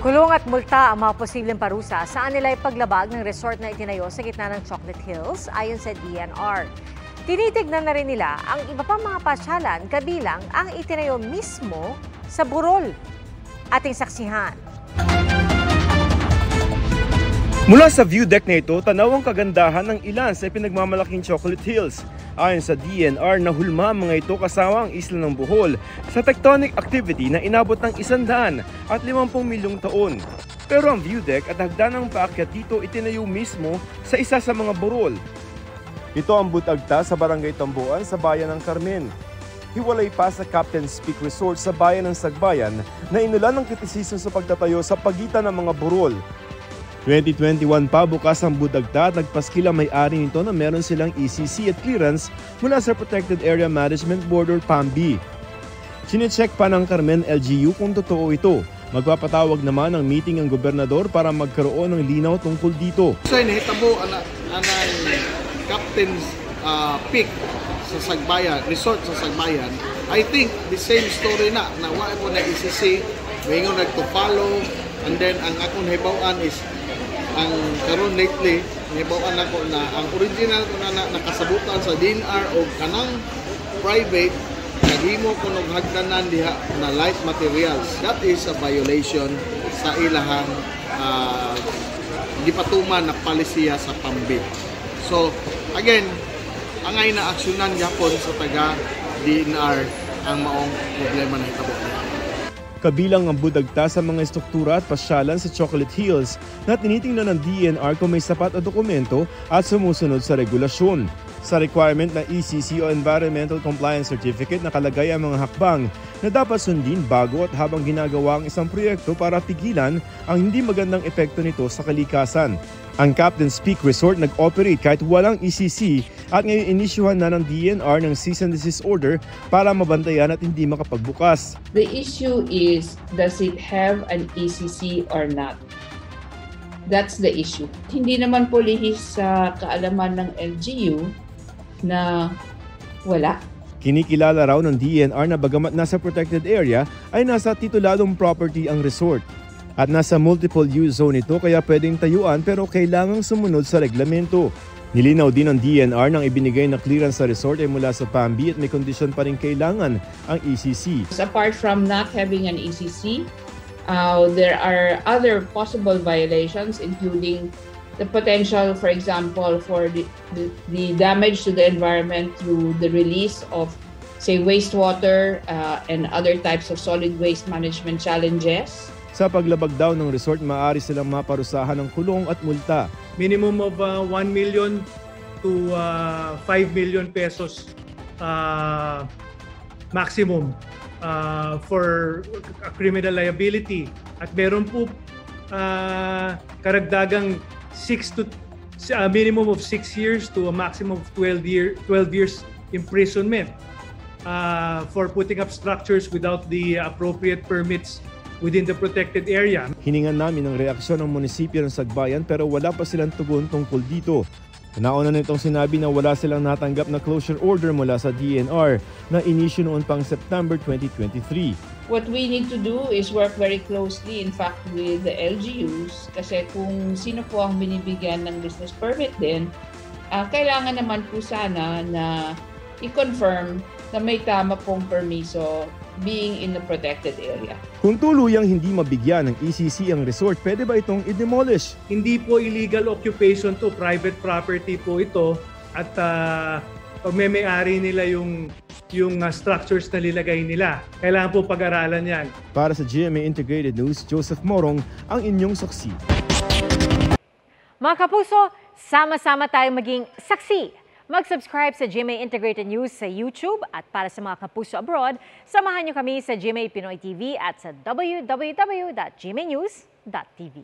Kulong at multa ang mga posibleng parusa saan nila ipaglabag ng resort na itinayo sa gitna ng Chocolate Hills ayon sa DNR. Tinitignan na rin nila ang iba pang mga pasyalan kabilang ang itinayo mismo sa burol. Ating saksihan. Mula sa view deck na ito, tanaw ang kagandahan ng ilan sa pinagmamalaking Chocolate Hills. Ayon sa DNR, nahulma mga ito kasama ang isla ng Bohol sa tectonic activity na inabot ng 150 milyong taon. Pero ang view deck at hagdanang paakyat dito itinayo mismo sa isa sa mga burol. Ito ang Butagta sa Barangay Tambuan sa bayan ng Carmen. Hiwalay pa sa Captain's Peak Resort sa bayan ng Sagbayan na inulan ng kritisismo sa pagtatayo sa pagitan ng mga burol. 2021 pa bukas ang Butagta at nagpaskil ang may-ari nito na meron silang ECC at clearance mula sa Protected Area Management Board or PAMB. Sinecheck pa ng Carmen LGU kung totoo ito. Magpapatawag naman ng meeting ang gobernador para magkaroon ng linaw tungkol dito. So inihitabo ang Captain's Peak sa Sagbayan, resort sa Sagbayan. I think the same story na wala ko na ECC, mayroon nagto-follow, and then ang akong hibawan is ang karon lately nibawan ako na ang original ko na nakasabutan sa DNR o kanang private naghimo ko ng hagdanan diha na light materials. That is a violation sa ilahang gipatuman na palisiya sa PAMB. So again, angay na aksyonan gyapon sa taga DNR ang maong problema na hitabo. Kabilang ang Butagta sa mga estruktura at pasyalan sa Chocolate Hills na tinitingnan ng DNR kung may sapat na dokumento at sumusunod sa regulasyon. Sa requirement na ECC o Environmental Compliance Certificate nakalagay ang mga hakbang na dapat sundin bago at habang ginagawa ang isang proyekto para pigilan ang hindi magandang epekto nito sa kalikasan. Ang Captain's Peak Resort nag-operate kahit walang ECC at ngayon inisyuhan na ng DNR ng cease and desist order para mabantayan at hindi makapagbukas. The issue is, does it have an ECC or not? That's the issue. Hindi naman po lihis sa kaalaman ng LGU na wala. Kinikilala raw ng DNR na bagamat nasa protected area ay nasa tituladong property ang resort. At nasa multiple use zone ito kaya pwedeng tayuan pero kailangang sumunod sa reglamento. Nilinaw din ng DNR nang ibinigay na clearance sa resort ay mula sa PAMB at may kondisyon pa rin kailangan ang ECC. Apart from not having an ECC, there are other possible violations including the potential, for example, for the damage to the environment through the release of, say, wastewater and other types of solid waste management challenges. Sa paglabag daw ng resort, maaari silang maparusahan ng kulong at multa. Minimum of 1 million to 5 million pesos maximum for criminal liability. At meron po karagdagang minimum of 6 years to a maximum of 12 years imprisonment for putting up structures without the appropriate permits within the protected area. Hiningan namin ang reaksyon ng munisipyo ng Sagbayan pero wala pa silang tugon tungkol dito. Nauna nitong sinabi na wala silang natanggap na closure order mula sa DNR na inisyu noon pang September 2023. What we need to do is work very closely, in fact, with the LGUs kasi kung sino po ang binibigyan ng business permit din, kailangan naman po sana na i-confirm na may tama pong permiso being in the protected area. Kung tuluyang hindi mabigyan ng ECC ang resort, pwede ba itong i-demolish? Hindi po illegal occupation to, private property po ito at pagme-may-ari nila yung structures na nilagay nila. Kailangan po pag-aralan yan. Para sa GMA Integrated News, Joseph Morong ang inyong saksi. Mga kapuso, sama-sama tayong maging saksi. Mag-subscribe sa GMA Integrated News sa YouTube at para sa mga kapuso abroad, samahan niyo kami sa GMA Pinoy TV at sa www.gmanews.tv.